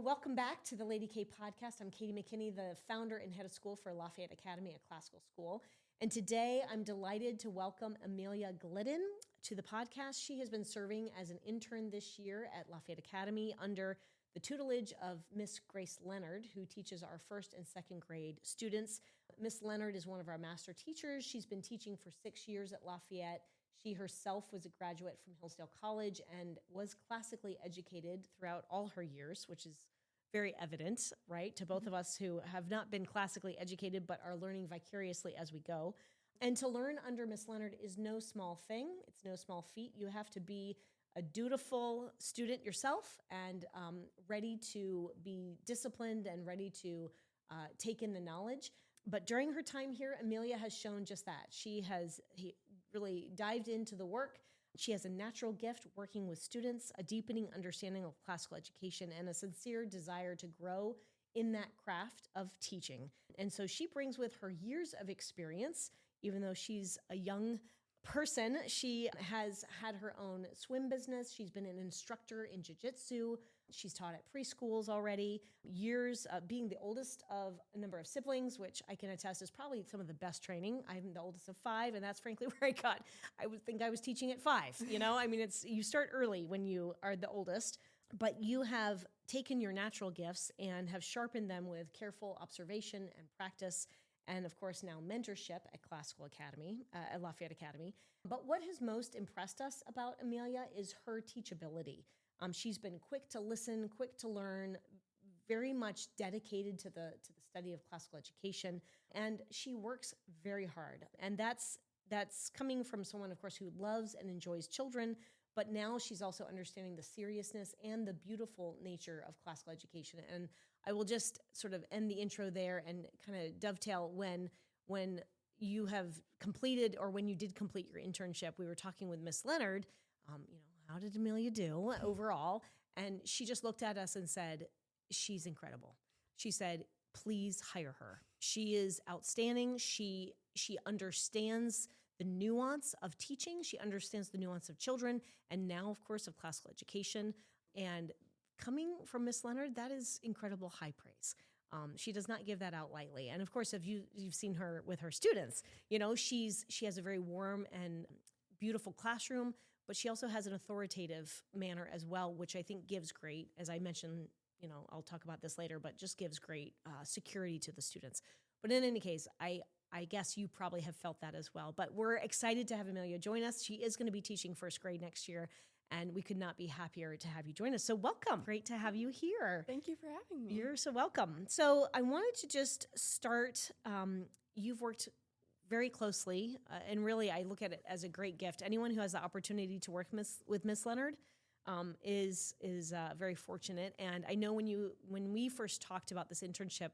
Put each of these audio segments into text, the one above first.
welcome back to the Lady K podcast. I'm Katy McKinney, the founder and head of school for Lafayette Academy, a classical school. And today I'm delighted to welcome Amelia Glidden to the podcast. She has been serving as an intern this year at Lafayette Academy under the tutelage of Miss Grace Leonard, who teaches our first and second grade students. Miss Leonard is one of our master teachers. She's been teaching for 6 years at Lafayette. She herself was a graduate from Hillsdale College and was classically educated throughout all her years, which is very evident, right, to both of us who have not been classically educated but are learning vicariously as we go. And to learn under Miss Leonard is no small thing. It's no small feat. You have to be a dutiful student yourself and ready to be disciplined and ready to take in the knowledge. But during her time here, Amelia has shown just that. She has really dived into the work. She has a natural gift working with students, a deepening understanding of classical education, and a sincere desire to grow in that craft of teaching. And so she brings with her years of experience, even though she's a young person. She has had her own swim business. She's been an instructor in jiu-jitsu. She's taught at preschools already. Years being the oldest of a number of siblings, which I can attest is probably some of the best training. I'm the oldest of 5, and that's frankly where I would think I was teaching at 5. You know, I mean, you start early when you are the oldest, but you have taken your natural gifts and have sharpened them with careful observation and practice. And of course, now mentorship at at Lafayette Academy. But what has most impressed us about Amelia is her teachability. She's been quick to listen, quick to learn, very much dedicated to the study of classical education, and she works very hard. And that's coming from someone, of course, who loves and enjoys children, but now she's also understanding the seriousness and the beautiful nature of classical education. And I will just sort of end the intro there and kind of dovetail when you have completed, or when you did complete your internship. We were talking with Miss Leonard, how did Amelia do overall? And she just looked at us and said, she's incredible. She said, please hire her. She is outstanding. She understands the nuance of teaching. She understands the nuance of children, and now, of course, of classical education. And coming from Miss Leonard, that is incredible high praise. She does not give that out lightly. And of course, if you've seen her with her students, she has a very warm and beautiful classroom, but she also has an authoritative manner as well, which I think gives great, as I mentioned, I'll talk about this later, but just gives great security to the students. But in any case, I guess you probably have felt that as well. But we're excited to have Amelia join us. She is going to be teaching first grade next year, and we could not be happier to have you join us. So welcome. Great to have you here. Thank you for having me. You're so welcome. So I wanted to just start. You've worked very closely, and really I look at it as a great gift. Anyone who has the opportunity to work with Miss Leonard is very fortunate. And I know when we first talked about this internship,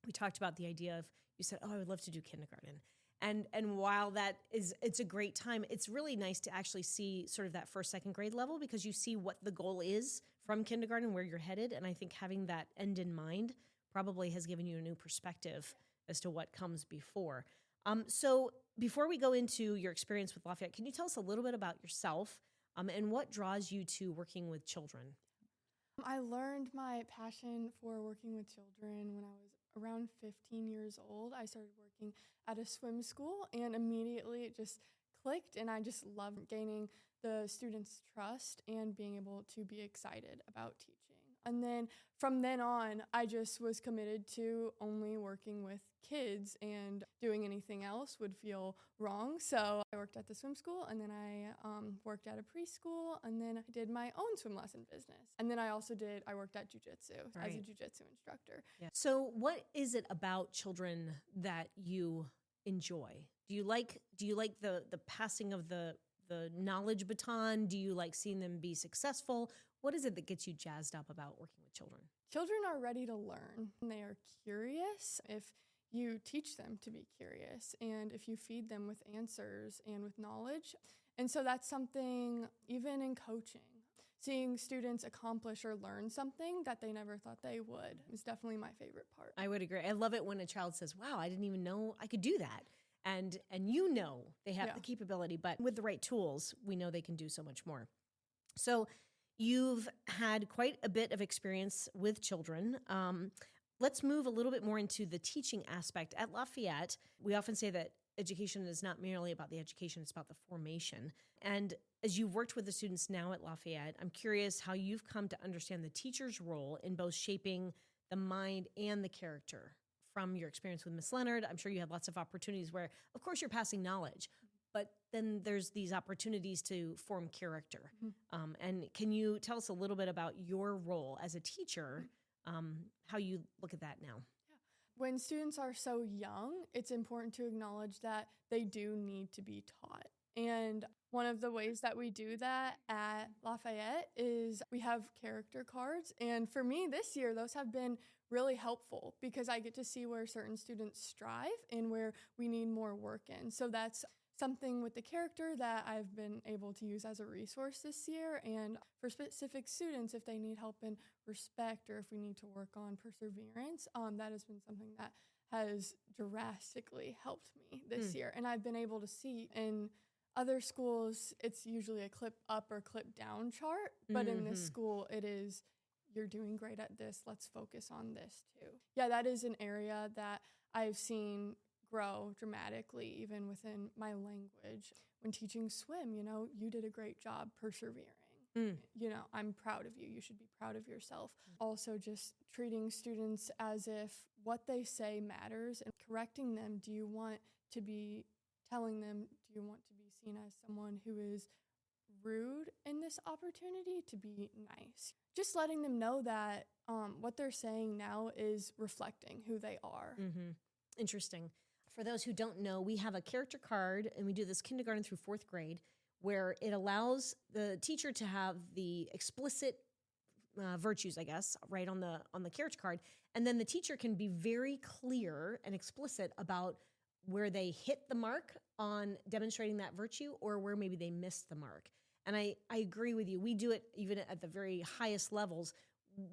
we talked about the idea of, you said, I would love to do kindergarten. And while it's a great time, it's really nice to actually see sort of that first, second grade level, because you see what the goal is from kindergarten, where you're headed. And I think having that end in mind probably has given you a new perspective as to what comes before. So before we go into your experience with Lafayette, can you tell us a little bit about yourself and what draws you to working with children? I learned my passion for working with children when I was around 15 years old. I started working at a swim school, and immediately it just clicked, and I just loved gaining the students' trust and being able to be excited about teaching. And then from then on, I just was committed to only working with kids, and doing anything else would feel wrong. So I worked at the swim school, and then I worked at a preschool, and then I did my own swim lesson business. And then I worked at jiu-jitsu as a jiu-jitsu instructor. Yeah. So what is it about children that you enjoy? Do you like the passing of the knowledge baton? Do you like seeing them be successful? What is it that gets you jazzed up about working with children? Children are ready to learn. They are curious if you teach them to be curious, and if you feed them with answers and with knowledge. And so that's something, even in coaching, seeing students accomplish or learn something that they never thought they would is definitely my favorite part. I would agree. I love it when a child says, wow, I didn't even know I could do that. And they have the capability, but with the right tools, we know they can do so much more. So You've had quite a bit of experience with children. Let's move a little bit more into the teaching aspect. At Lafayette, we often say that education is not merely about the education, it's about the formation. And as you've worked with the students now at Lafayette, I'm curious how you've come to understand the teacher's role in both shaping the mind and the character. From your experience with Miss Leonard, I'm sure you had lots of opportunities where, of course, you're passing knowledge, but then there's these opportunities to form character. And can you tell us a little bit about your role as a teacher, how you look at that now? When students are so young, it's important to acknowledge that they do need to be taught. And one of the ways that we do that at Lafayette is we have character cards. And for me this year, those have been really helpful because I get to see where certain students strive and where we need more work in. So that's something with the character that I've been able to use as a resource this year. And for specific students, if they need help in respect or if we need to work on perseverance, that has been something that has drastically helped me this year. And I've been able to see in other schools, it's usually a clip up or clip down chart. But in this school, it is, you're doing great at this. Let's focus on this too. Yeah, that is an area that I've seen grow dramatically, even within my language. When teaching swim, you did a great job persevering. I'm proud of you. You should be proud of yourself. Also, just treating students as if what they say matters and correcting them. Do you want to be telling them, do you want to be seen as someone who is rude in this opportunity to be nice? Just letting them know that what they're saying now is reflecting who they are. Interesting. For those who don't know, we have a character card, and we do this kindergarten through fourth grade, where it allows the teacher to have the explicit virtues, I guess, right on the character card, and then the teacher can be very clear and explicit about where they hit the mark on demonstrating that virtue or where maybe they missed the mark. And I agree with you. We do it even at the very highest levels.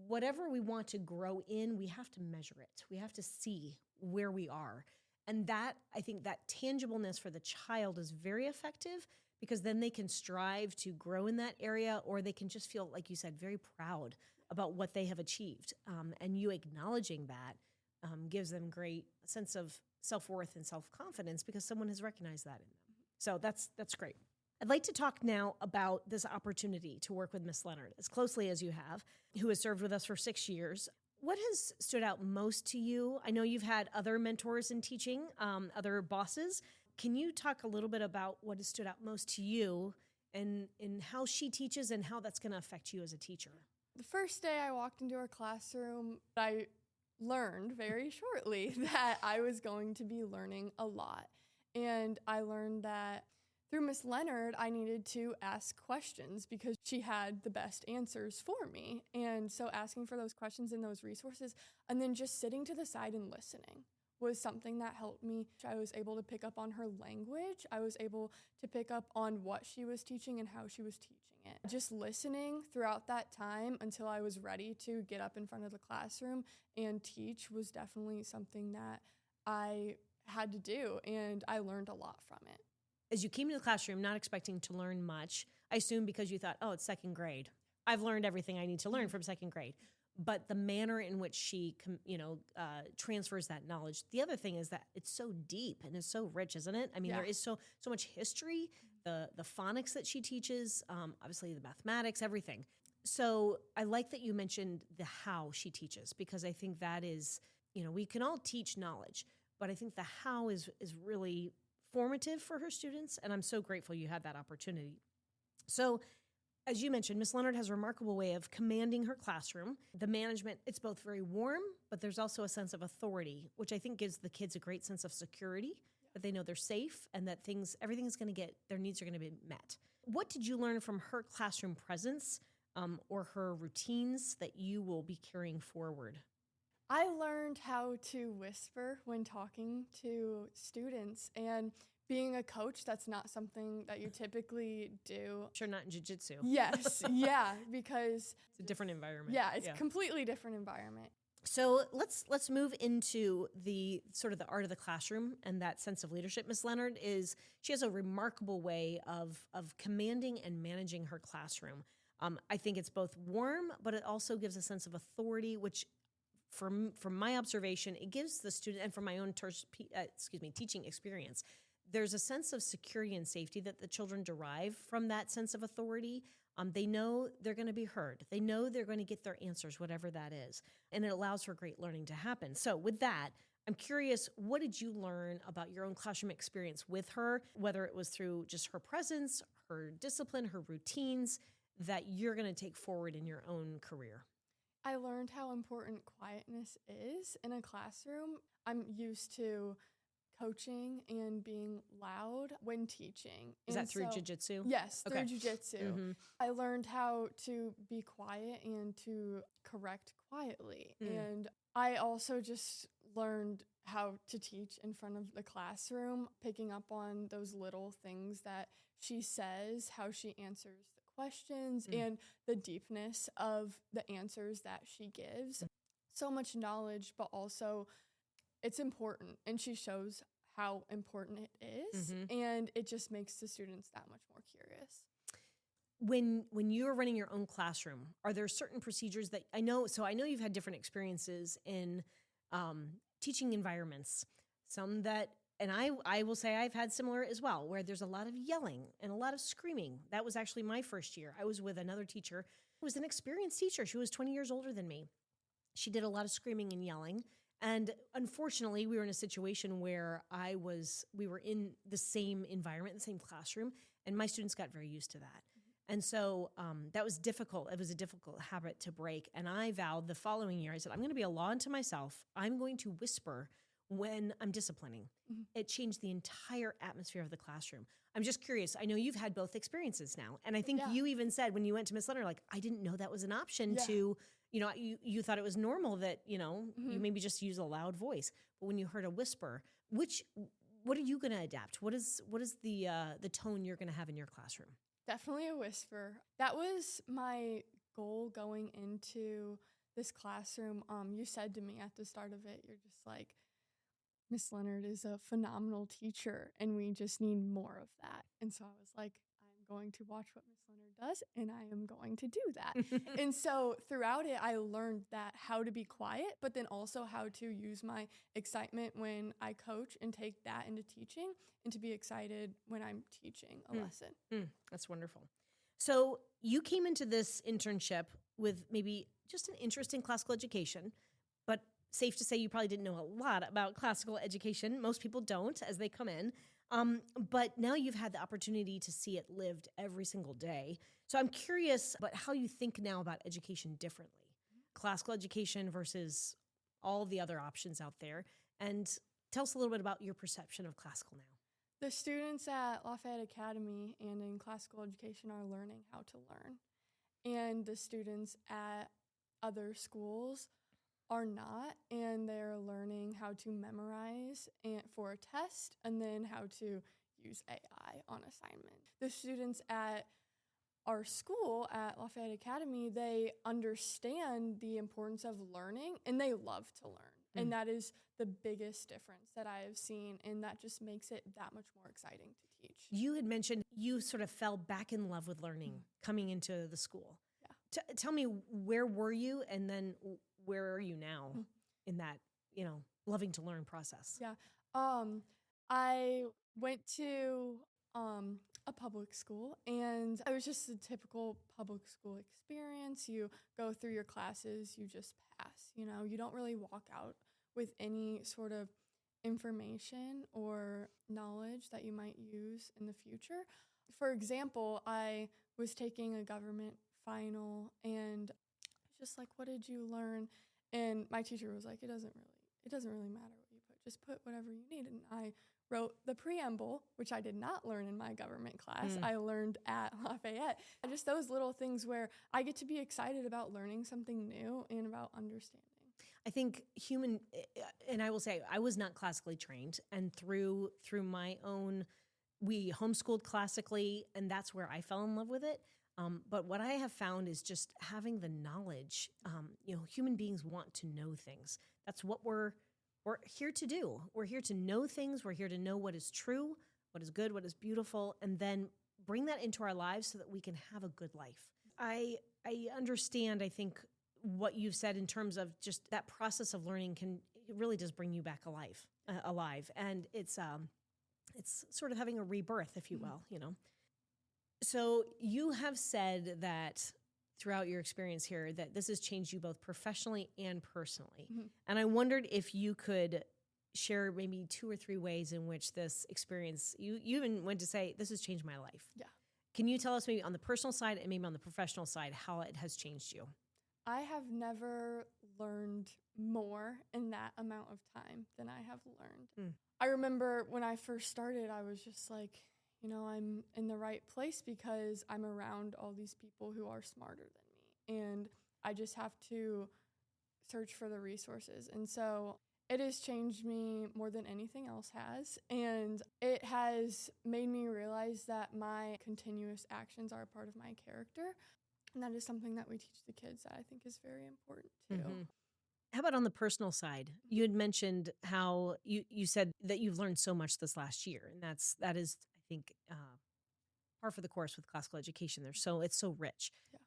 Whatever we want to grow in, we have to measure it. We have to see where we are. And that, I think that tangibleness for the child is very effective because then they can strive to grow in that area, or they can just feel, like you said, very proud about what they have achieved. And you acknowledging that gives them great sense of self-worth and self-confidence because someone has recognized that in them. So that's great. I'd like to talk now about this opportunity to work with Miss Leonard as closely as you have, who has served with us for 6 years. What has stood out most to you? I know you've had other mentors in teaching, other bosses. Can you talk a little bit about what has stood out most to you and how she teaches and how that's going to affect you as a teacher? The first day I walked into her classroom, I learned very shortly that I was going to be learning a lot. And I learned that through Miss Leonard, I needed to ask questions because she had the best answers for me. And so asking for those questions and those resources, and then just sitting to the side and listening was something that helped me. I was able to pick up on her language. I was able to pick up on what she was teaching and how she was teaching it. Just listening throughout that time until I was ready to get up in front of the classroom and teach was definitely something that I had to do, and I learned a lot from it. As you came to the classroom not expecting to learn much, I assume because you thought, oh, it's second grade. I've learned everything I need to learn from second grade. But the manner in which she, transfers that knowledge. The other thing is that it's so deep and it's so rich, isn't it? I mean, there is so much history, the phonics that she teaches, obviously the mathematics, everything. So I like that you mentioned the how she teaches, because I think that is, we can all teach knowledge, but I think the how is really formative for her students, and I'm so grateful you had that opportunity. So, as you mentioned, Miss Leonard has a remarkable way of commanding her classroom. The management, it's both very warm, but there's also a sense of authority, which I think gives the kids a great sense of security, that they know they're safe and that everything is going to their needs are going to be met. What did you learn from her classroom presence or her routines that you will be carrying forward? I learned how to whisper when talking to students, and being a coach, that's not something that you typically do. Sure, not in jiu-jitsu. Yes, because it's a different environment. Yeah, it's a completely different environment. So let's move into the sort of the art of the classroom and that sense of leadership. Miss Leonard she has a remarkable way of commanding and managing her classroom. I think it's both warm, but it also gives a sense of authority, which from my observation, it gives the student, and from my own teaching experience, there's a sense of security and safety that the children derive from that sense of authority. They know they're going to be heard. They know they're going to get their answers, whatever that is. And it allows for great learning to happen. So with that, I'm curious, what did you learn about your own classroom experience with her, whether it was through just her presence, her discipline, her routines, that you're going to take forward in your own career? I learned how important quietness is in a classroom. I'm used to coaching and being loud when teaching. Is that through jiu-jitsu? Yes, through Okay. jiu-jitsu. Mm-hmm. I learned how to be quiet and to correct quietly. And I also just learned how to teach in front of the classroom, picking up on those little things that she says, how she answers the questions, and the deepness of the answers that she gives. So much knowledge, but also it's important, and she shows how important it is, and it just makes the students that much more curious. When you're running your own classroom, are there certain procedures that I know you've had different experiences in teaching environments, some that, and I will say I've had similar as well, where there's a lot of yelling and a lot of screaming. That was actually my first year. I was with another teacher who was an experienced teacher. She was 20 years older than me. She did a lot of screaming and yelling. And unfortunately, we were in a situation where we were in the same environment, the same classroom, and my students got very used to that. And so that was difficult. It was a difficult habit to break. And I vowed the following year, I said, I'm going to be a law unto myself. I'm going to whisper when I'm disciplining. It changed the entire atmosphere of the classroom. I'm just curious. I know you've had both experiences now. And I think you even said when you went to Miss Leonard, like, I didn't know that was an option to, you thought it was normal that, you maybe just use a loud voice. But when you heard a whisper, what are you going to adapt? What is the tone you're going to have in your classroom? Definitely a whisper. That was my goal going into this classroom. You said to me at the start of it, you're just like, Miss Leonard is a phenomenal teacher, and we just need more of that. And so I was like, I'm going to watch what Miss Leonard does, and I am going to do that. And so throughout it, I learned that how to be quiet, but then also how to use my excitement when I coach and take that into teaching, and to be excited when I'm teaching a lesson. That's wonderful. So you came into this internship with maybe just an interest in classical education, but safe to say you probably didn't know a lot about classical education. Most people don't as they come in. But now you've had the opportunity to see it lived every single day. So I'm curious about how you think now about education differently. Classical education versus all the other options out there. And tell us a little bit about your perception of classical now. The students at Lafayette Academy and in classical education are learning how to learn. And the students at other schools are not, and they're learning how to memorize for a test, and then how to use AI on assignment. The students at our school at Lafayette Academy, they understand the importance of learning, and they love to learn. And that is the biggest difference that I have seen, and that just makes it that much more exciting to teach. You had mentioned you sort of fell back in love with learning coming into the school. Yeah. Tell me, where were you, and then where are you now in that, loving to learn process? Yeah. I went to a public school, and it was just a typical public school experience. You go through your classes, you just pass. You don't really walk out with any sort of information or knowledge that you might use in the future. For example, I was taking a government final, and just like, what did you learn? And my teacher was like, it doesn't really matter what you put, just put whatever you need. And I wrote the preamble, which I did not learn in my government class. I learned at Lafayette. And just those little things where I get to be excited about learning something new and about understanding. I think and I will say, I was not classically trained, and through my own, we homeschooled classically, and that's where I fell in love with it. But what I have found is just having the knowledge. Human beings want to know things. That's what we're here to do. We're here to know things. We're here to know what is true, what is good, what is beautiful, and then bring that into our lives so that we can have a good life. I understand, I think, what you've said in terms of just that process of learning it really does bring you back alive. And it's sort of having a rebirth, if you will, you know. So you have said that throughout your experience here that this has changed you both professionally and personally. And I wondered if you could share maybe 2 or 3 ways in which this experience, you even went to say, this has changed my life. Yeah. Can you tell us maybe on the personal side and maybe on the professional side how it has changed you? I have never learned more in that amount of time than I have learned. I remember when I first started, I was just like, you know, I'm in the right place because I'm around all these people who are smarter than me. And I just have to search for the resources. And so it has changed me more than anything else has. And it has made me realize that my continuous actions are a part of my character. And that is something that we teach the kids that I think is very important too. How about on the personal side? You had mentioned how you said that you've learned so much this last year. And that is, I think, par for the course with classical education. It's so rich. Yeah.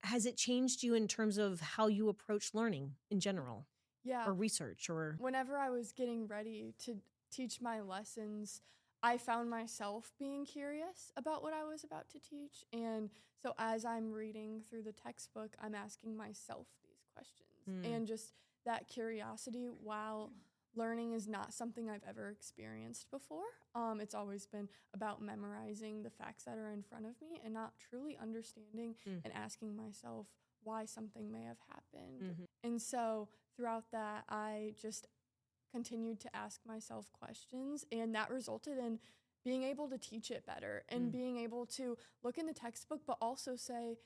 Has it changed you in terms of how you approach learning in general? Yeah. Or research? Or whenever I was getting ready to teach my lessons, I found myself being curious about what I was about to teach. And so as I'm reading through the textbook, I'm asking myself these questions. And just that curiosity, while learning is not something I've ever experienced before, it's always been about memorizing the facts that are in front of me and not truly understanding and asking myself why something may have happened. And so throughout that, I just continued to ask myself questions, and that resulted in being able to teach it better and being able to look in the textbook, but also say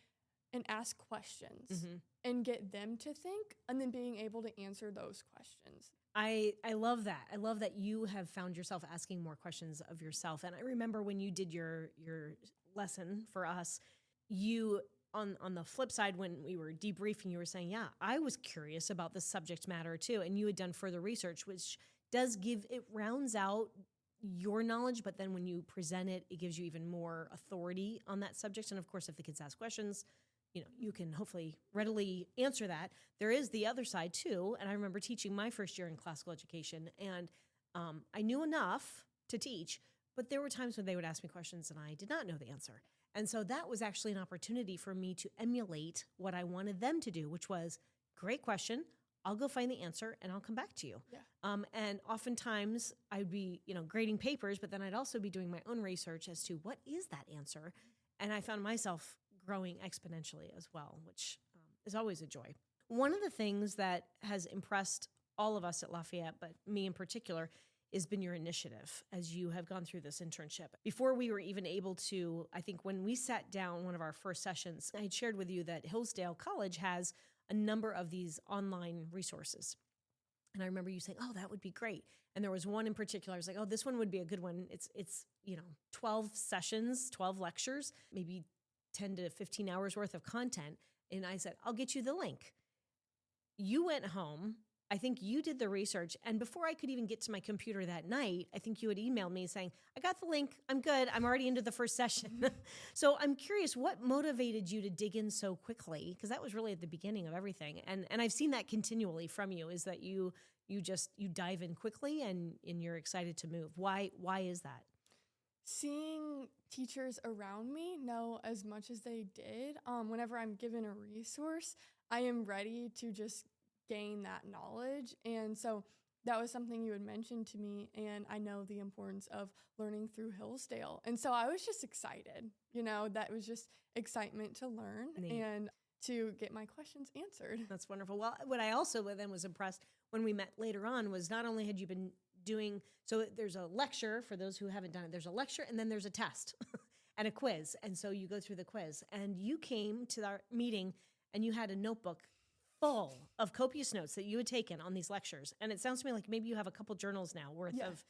and ask questions and get them to think, and then being able to answer those questions. I love that. I love that you have found yourself asking more questions of yourself. And I remember when you did your lesson for us, you on the flip side, when we were debriefing, you were saying, yeah, I was curious about the subject matter too. And you had done further research, which it rounds out your knowledge, but then when you present it, it gives you even more authority on that subject. And of course, if the kids ask questions, you know, you can hopefully readily answer that. There is the other side too. And I remember teaching my first year in classical education, and I knew enough to teach, but there were times when they would ask me questions and I did not know the answer. And so that was actually an opportunity for me to emulate what I wanted them to do, which was, great question. I'll go find the answer and I'll come back to you. Yeah. And oftentimes I'd be, grading papers, but then I'd also be doing my own research as to what is that answer. And I found myself growing exponentially as well, which is always a joy. One of the things that has impressed all of us at Lafayette, but me in particular, has been your initiative as you have gone through this internship. Before we were even able to, I think when we sat down one of our first sessions, I had shared with you that Hillsdale College has a number of these online resources. And I remember you saying, oh, that would be great. And there was one in particular, I was like, oh, this one would be a good one. It's 12 sessions, 12 lectures, maybe 10 to 15 hours worth of content. And I said, I'll get you the link. You went home. I think you did the research. And before I could even get to my computer that night, I think you had emailed me saying, I got the link. I'm good. I'm already into the first session. So I'm curious, what motivated you to dig in so quickly? Because that was really at the beginning of everything. And I've seen that continually from you, is that you dive in quickly and you're excited to move. Why is that? Seeing teachers around me know as much as they did, whenever I'm given a resource, I am ready to just gain that knowledge. And so that was something you had mentioned to me, and I know the importance of learning through Hillsdale. And so I was just excited, that was just excitement to learn and to get my questions answered. That's wonderful. Well, what I also then was impressed when we met later on was not only had you been doing, so there's a lecture for those who haven't done it, there's a lecture and then there's a test and a quiz. And so you go through the quiz, and you came to our meeting and you had a notebook full of copious notes that you had taken on these lectures. And it sounds to me like maybe you have a couple journals now worth of.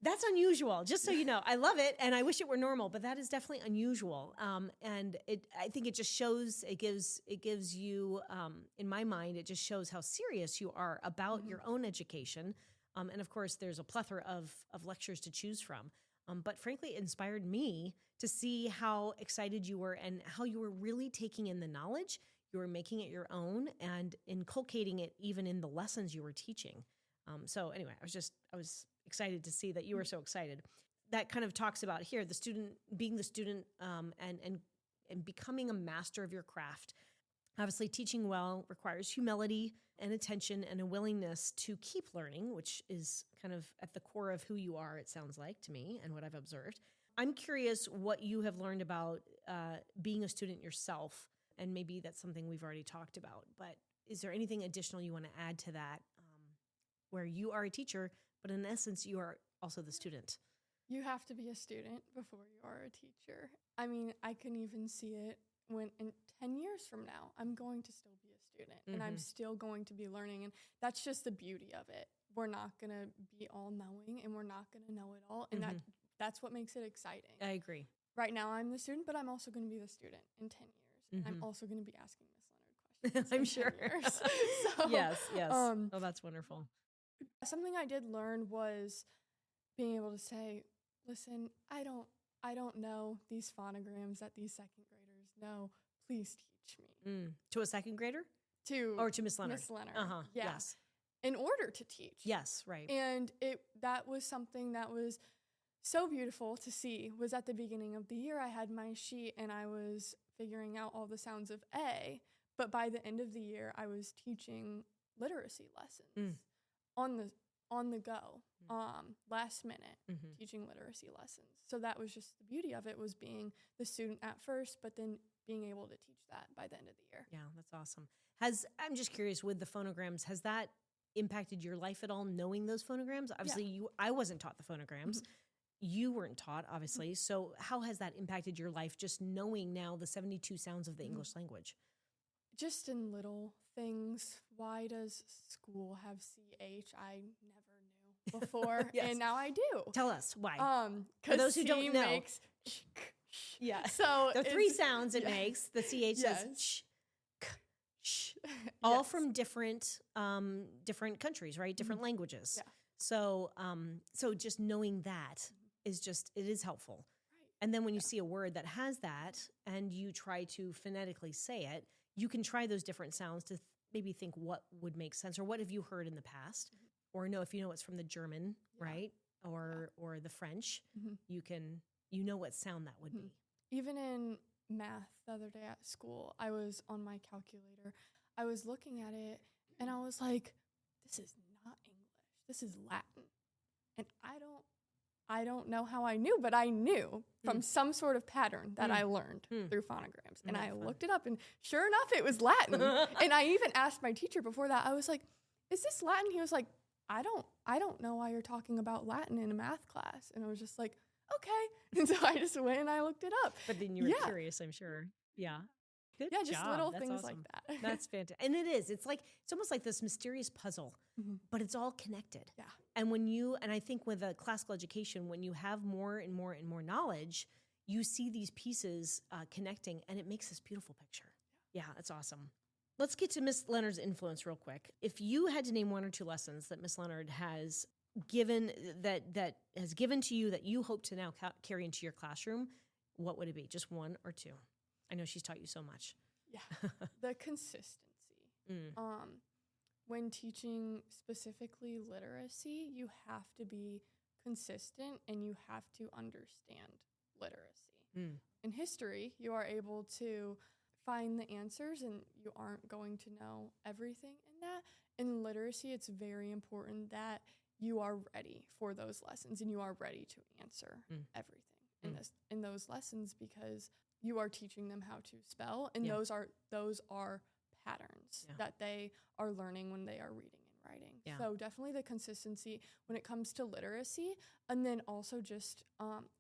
That's unusual, just so you know. I love it, and I wish it were normal, but that is definitely unusual. And I think it just shows, it gives you, in my mind, it just shows how serious you are about your own education. And of course, there's a plethora of lectures to choose from. but frankly, it inspired me to see how excited you were and how you were really taking in the knowledge. You were making it your own and inculcating it even in the lessons you were teaching. So anyway, I was excited to see that you were so excited. That kind of talks about here, the student being the student, and becoming a master of your craft. Obviously, teaching well requires humility and attention and a willingness to keep learning, which is kind of at the core of who you are, it sounds like to me, and what I've observed. I'm curious what you have learned about being a student yourself, and maybe that's something we've already talked about, but is there anything additional you want to add to that, where you are a teacher, but in essence, you are also the student? You have to be a student before you are a teacher. I mean, I can even see it when in 10 years from now, I'm going to still be a student and I'm still going to be learning. And that's just the beauty of it. We're not going to be all knowing and we're not going to know it all. And that's what makes it exciting. I agree. Right now I'm the student, but I'm also going to be the student in 10 years. I'm also going to be asking Miss Leonard questions. I'm sure. 10 years. So, yes. Oh, that's wonderful. Something I did learn was being able to say, listen, I don't know these phonograms that these second graders know. Please teach me. To a second grader? Or to Miss Leonard? Miss Leonard. Yeah. Yes. In order to teach. Yes, right. And that was something that was so beautiful to see. Was at the beginning of the year, I had my sheet and I was figuring out all the sounds of A. But by the end of the year, I was teaching literacy lessons on the go, last minute, teaching literacy lessons. So that was just the beauty of it, was being the student at first, but then being able to teach that by the end of the year. Yeah, that's awesome. I'm just curious, with the phonograms, has that impacted your life at all, knowing those phonograms? Obviously, I wasn't taught the phonograms. You weren't taught, obviously. So how has that impacted your life, just knowing now the 72 sounds of the English language? Just in little things. Why does school have CH? I never knew before, Yes. and now I do. Tell us why. For Because those who don't know. makes Yeah. So there are three sounds it makes. The CH says sh, k, sh. All from different countries, right? Different languages. Yeah. So just knowing that it is helpful. Right. And then when you see a word that has that and you try to phonetically say it, you can try those different sounds to maybe think what would make sense, or what have you heard in the past, or know if you know it's from the German, right? Or the French, you know what sound that would be. Even in math the other day at school, I was on my calculator. I was looking at it and I was like, this is not English. This is Latin. And I don't know how I knew, but I knew from some sort of pattern that I learned through phonograms. And I looked it up and sure enough, it was Latin. And I even asked my teacher before that, I was like, is this Latin? He was like, I don't know why you're talking about Latin in a math class. And I was just like, okay. And so I just went and I looked it up. But then you were curious, I'm sure. Yeah. Good job. Just little That's things awesome. like that. That's fantastic. And it is. It's almost like this mysterious puzzle, but it's all connected. Yeah. And I think with a classical education, when you have more and more and more knowledge, you see these pieces connecting, and it makes this beautiful picture. Yeah, that's awesome. Let's get to Miss Leonard's influence real quick. If you had to name one or two lessons that Miss Leonard has given that has given to you that you hope to now carry into your classroom, what would it be? Just one or two? I know she's taught you so much. Yeah, the consistency. When teaching specifically literacy, you have to be consistent and you have to understand literacy. In history, you are able to find the answers and you aren't going to know everything in that. In literacy, it's very important that you are ready for those lessons and you are ready to answer everything in those lessons, because you are teaching them how to spell, and those are patterns that they are learning when they are reading and writing. Yeah. So definitely the consistency when it comes to literacy, and then also just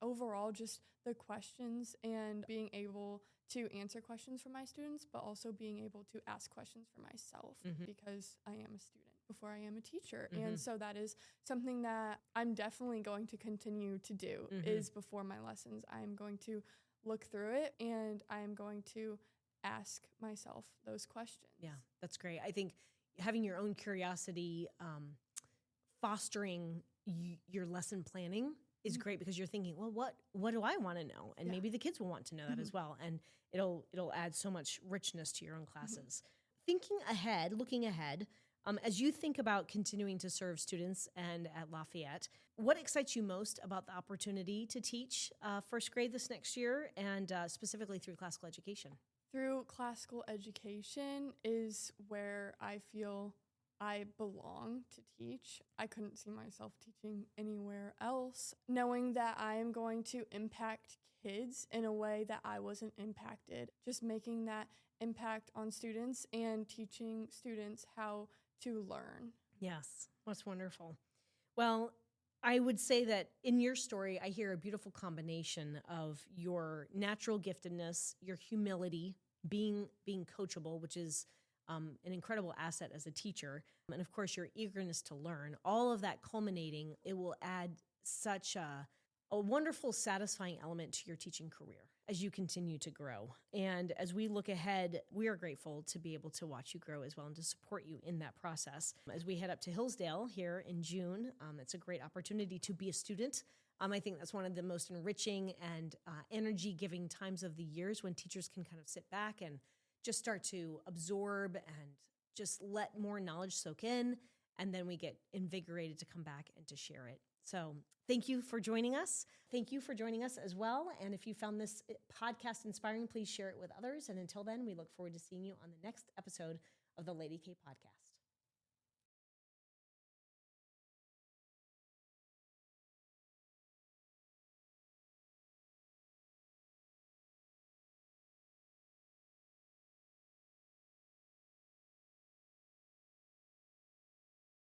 overall just the questions and being able to answer questions for my students, but also being able to ask questions for myself because I am a student before I am a teacher. And so that is something that I'm definitely going to continue to do is before my lessons, I'm going to look through it and I'm going to ask myself those questions. Yeah, that's great. I think having your own curiosity, fostering your lesson planning is great because you're thinking, well, what do I want to know? And maybe the kids will want to know that as well. And it'll add so much richness to your own classes. Thinking ahead, looking ahead, as you think about continuing to serve students and at Lafayette, what excites you most about the opportunity to teach first grade this next year and specifically through classical education? Through classical education is where I feel I belong to teach. I couldn't see myself teaching anywhere else, knowing that I am going to impact kids in a way that I wasn't impacted, just making that impact on students and teaching students how to learn. Yes, that's wonderful. Well, I would say that in your story, I hear a beautiful combination of your natural giftedness, your humility, being coachable, which is an incredible asset as a teacher, and of course, your eagerness to learn. All of that culminating, it will add such a wonderful, satisfying element to your teaching career as you continue to grow. And as we look ahead, we are grateful to be able to watch you grow as well and to support you in that process. As we head up to Hillsdale here in June, it's a great opportunity to be a student. I think that's one of the most enriching and energy-giving times of the years when teachers can kind of sit back and just start to absorb and just let more knowledge soak in, and then we get invigorated to come back and to share it. So thank you for joining us. Thank you for joining us as well. And if you found this podcast inspiring, please share it with others. And until then, we look forward to seeing you on the next episode of the Lady K Podcast.